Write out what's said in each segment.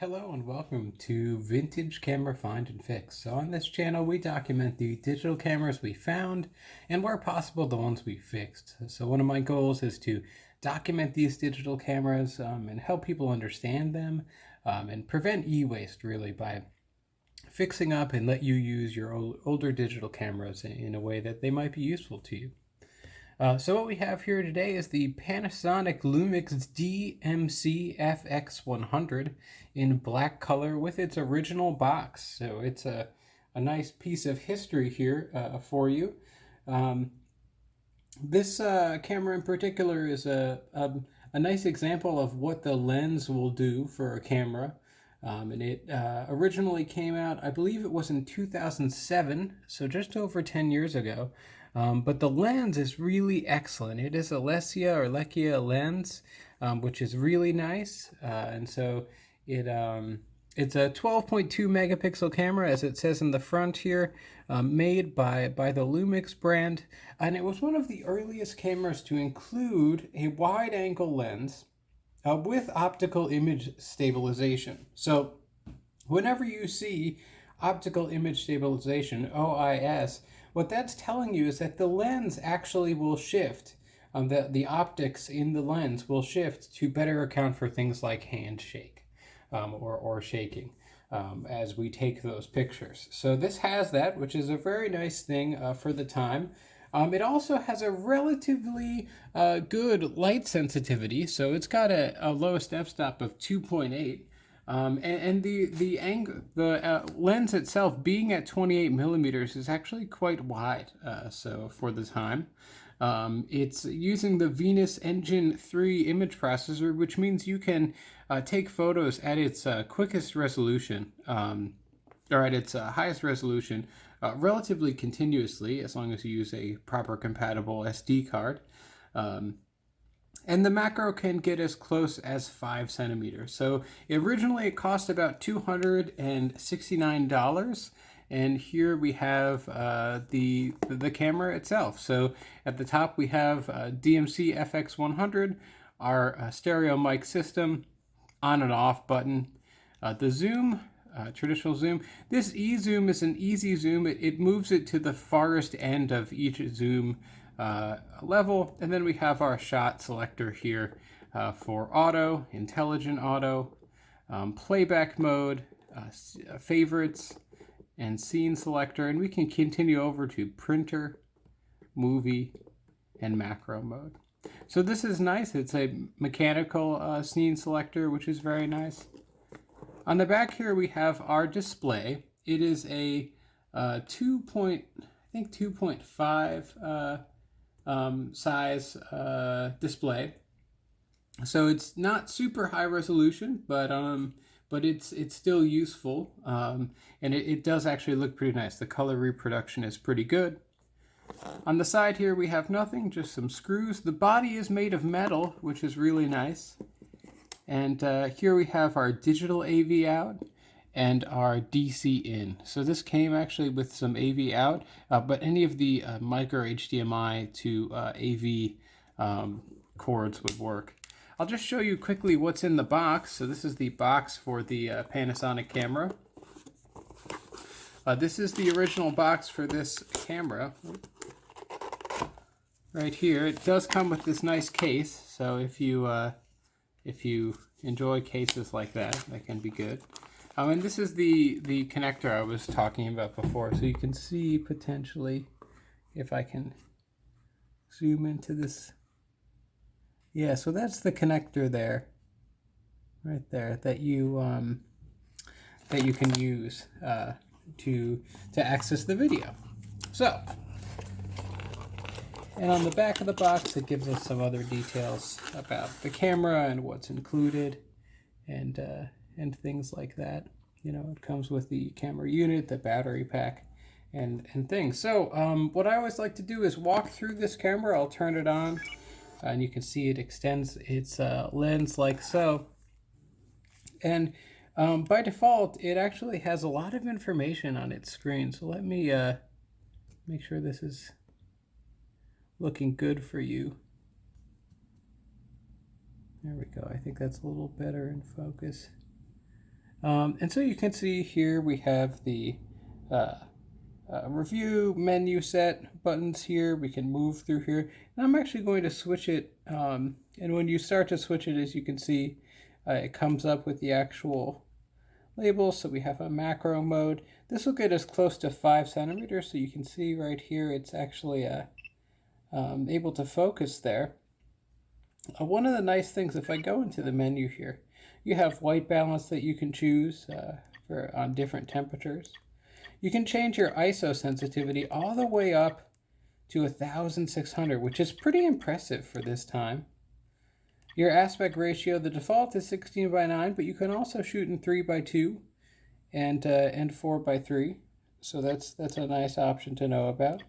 Hello and welcome to Vintage Camera Find and Fix. So on this channel we document the digital cameras we found and where possible the ones we fixed. So one of my goals is to document these digital cameras and help people understand them and prevent e-waste really by fixing up and let you use your older digital cameras in a way that they might be useful to you. So what we have here today is the Panasonic Lumix DMC FX100 in black color with its original box. So it's a nice piece of history here for you. This camera in particular is a nice example of what the lens will do for a camera. And it originally came out, I believe it was in 2007, so just over 10 years ago. But the lens is really excellent. It is a Zoom-Lecia lens, which is really nice. And so it's a 12.2 megapixel camera, as it says in the front here, made by the Lumix brand. And it was one of the earliest cameras to include a wide angle lens with optical image stabilization. So whenever you see optical image stabilization, OIS, what that's telling you is that the lens actually will shift. The optics in the lens will shift to better account for things like handshake or shaking as we take those pictures. So this has that, which is a very nice thing for the time. It also has a relatively good light sensitivity, so it's got a lowest f-stop of 2.8. And the lens itself, being at 28 millimeters, is actually quite wide. So for the time, it's using the Venus Engine 3 image processor, which means you can take photos at its quickest resolution, or at its highest resolution, relatively continuously, as long as you use a proper compatible SD card. And the macro can get as close as 5 centimeters. So originally it cost about $269. And here we have the camera itself. So at the top we have DMC FX100, our stereo mic system, on and off button. The zoom, traditional zoom. This e-zoom is an easy zoom. It moves it to the farthest end of each zoom level, and then we have our shot selector here for auto, intelligent auto, playback mode, favorites, and scene selector, and we can continue over to printer, movie, and macro mode. So this is nice. It's a mechanical scene selector, which is very nice. On the back here we have our display. It is a 2.5 size display, so it's not super high resolution, but it's still useful, and it does actually look pretty nice. The color reproduction is pretty good. On the side here we have nothing, just some screws. The body is made of metal, which is really nice. And here we have our digital AV out and our DC in. So this came actually with some AV out, but any of the micro HDMI to AV cords would work. I'll just show you quickly what's in the box. So this is the box for the Panasonic camera. This is the original box for this camera. Right here, it does come with this nice case. So if you enjoy cases like that, that can be good. And this is the connector I was talking about before, so you can see potentially, if I can zoom into this. Yeah, so that's the connector there, right there, that you can use to access the video. So, and on the back of the box, it gives us some other details about the camera and what's included, and things like that. You know, it comes with the camera unit, the battery pack, and things. So what I always like to do is walk through this camera. I'll turn it on, and you can see it extends its lens like so. And by default, it actually has a lot of information on its screen. So let me make sure this is looking good for you. There we go. I think that's a little better in focus. And so you can see here we have the review menu set buttons here. We can move through here. And I'm actually going to switch it. And when you start to switch it, as you can see, it comes up with the actual labels. So we have a macro mode. This will get us close to 5 centimeters. So you can see right here, it's actually able to focus there. One of the nice things, if I go into the menu here, you have white balance that you can choose on different temperatures. You can change your ISO sensitivity all the way up to 1600, which is pretty impressive for this time. Your aspect ratio, the default is 16:9, but you can also shoot in 3:2 and 4:3. So that's a nice option to know about.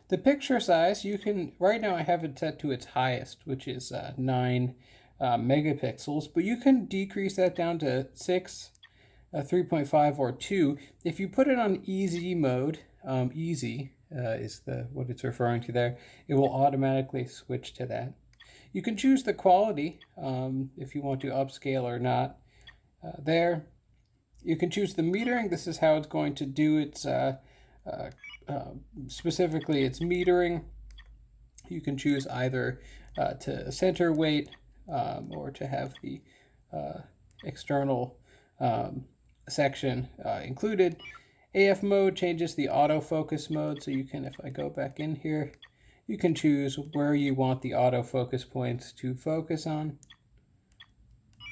The picture size, you can, right now I have it set to its highest, which is 9 megapixels, but you can decrease that down to 6, 3.5, or 2. If you put it on easy mode, easy is what it's referring to there, it will automatically switch to that. You can choose the quality if you want to upscale or not there. You can choose the metering. This is how it's going to do its specifically its metering. You can choose either to center weight or to have the external section included. AF mode changes the autofocus mode, so you can, if I go back in here, you can choose where you want the autofocus points to focus on.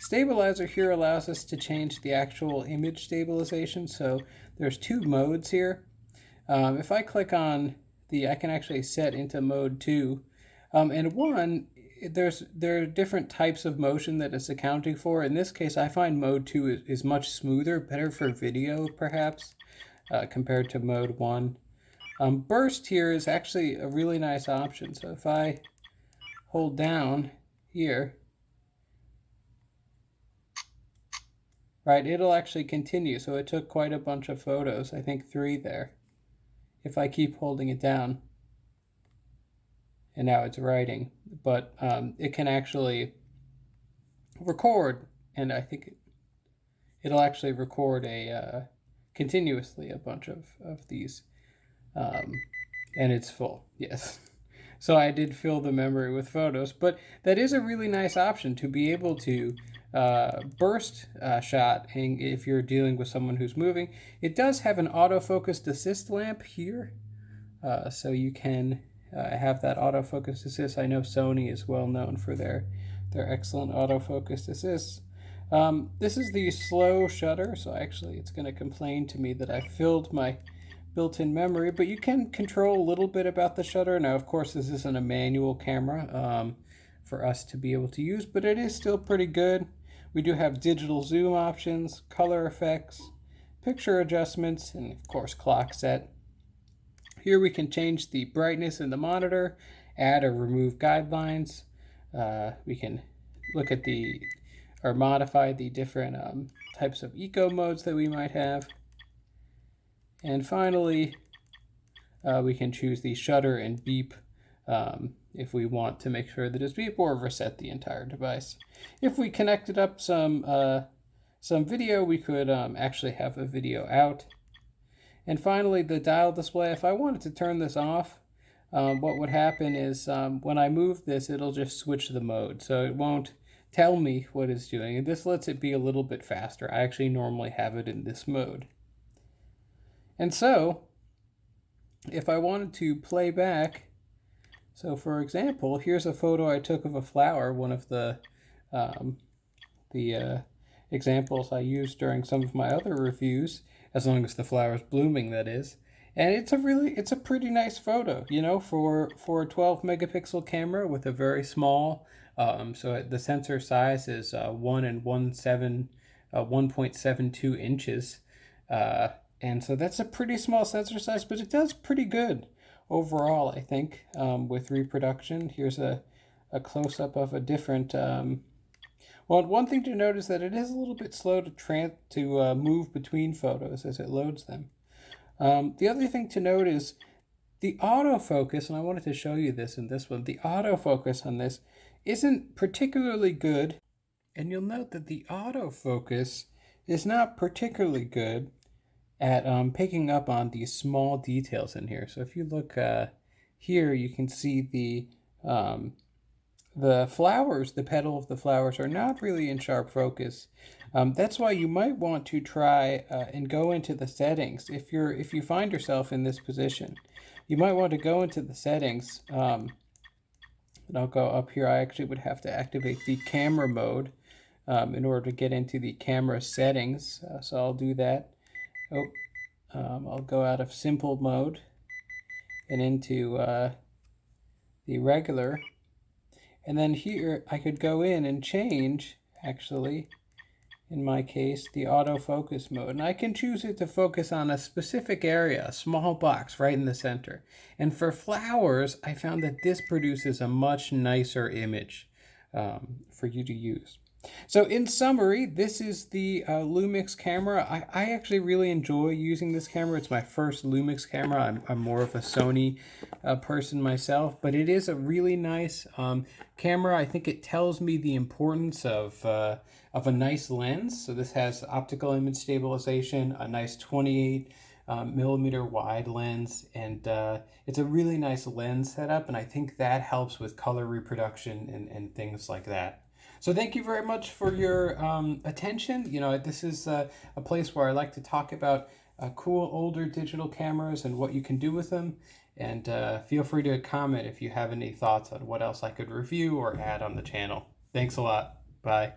Stabilizer here allows us to change the actual image stabilization, so there's 2 modes here. If I click on I can actually set into mode 2, and 1, there are different types of motion that it's accounting for. In this case, I find mode 2 is much smoother, better for video perhaps, compared to mode 1. Burst here is actually a really nice option. So if I hold down here, right, it'll actually continue. So it took quite a bunch of photos, I think 3 there. If I keep holding it down, and now it's writing, but it can actually record, and I think it'll actually record continuously a bunch of these, and it's full, yes. So I did fill the memory with photos, but that is a really nice option to be able to burst shot if you're dealing with someone who's moving. It does have an autofocus assist lamp here, so you can have that autofocus assist. I know Sony is well known for their excellent autofocus assists. This is the slow shutter, so actually it's going to complain to me that I filled my built-in memory, but you can control a little bit about the shutter. Now, of course, this isn't a manual camera for us to be able to use, but it is still pretty good. We do have digital zoom options, color effects, picture adjustments, and of course clock set. Here we can change the brightness in the monitor, add or remove guidelines. We can look at or modify the different types of eco modes that we might have. And finally, we can choose the shutter and beep if we want to make sure that it's beep, or reset the entire device. If we connected up some video, we could actually have a video out. And finally, the dial display. If I wanted to turn this off, what would happen is when I move this, it'll just switch the mode. So it won't tell me what it's doing. And this lets it be a little bit faster. I actually normally have it in this mode. And so, if I wanted to play back, so for example, here's a photo I took of a flower, one of the examples I used during some of my other reviews, as long as the flower's blooming, that is. And it's a pretty nice photo, you know, for a 12 megapixel camera with a very small, so the sensor size is 1.72 inches. And so that's a pretty small sensor size, but it does pretty good overall, I think, with reproduction. Here's a close-up of a different... Well, one thing to note is that it is a little bit slow to move between photos as it loads them. The other thing to note is the autofocus, and I wanted to show you this in this one, the autofocus on this isn't particularly good. And you'll note that the autofocus is not particularly good at picking up on these small details in here. So if you look here, you can see the flowers, the petal of the flowers are not really in sharp focus. That's why you might want to try and go into the settings. If you find yourself in this position, you might want to go into the settings. And I'll go up here. I actually would have to activate the camera mode in order to get into the camera settings. So I'll do that. I'll go out of simple mode and into the regular. And then here I could go in and change, actually, in my case, the autofocus mode. And I can choose it to focus on a specific area, a small box right in the center. And for flowers, I found that this produces a much nicer image for you to use. So in summary, this is the Lumix camera. I actually really enjoy using this camera. It's my first Lumix camera. I'm more of a Sony person myself, but it is a really nice camera. I think it tells me the importance of a nice lens. So this has optical image stabilization, a nice 28 millimeter wide lens, and it's a really nice lens setup, and I think that helps with color reproduction and things like that. So thank you very much for your attention. You know, this is a place where I like to talk about cool older digital cameras and what you can do with them. And feel free to comment if you have any thoughts on what else I could review or add on the channel. Thanks a lot. Bye.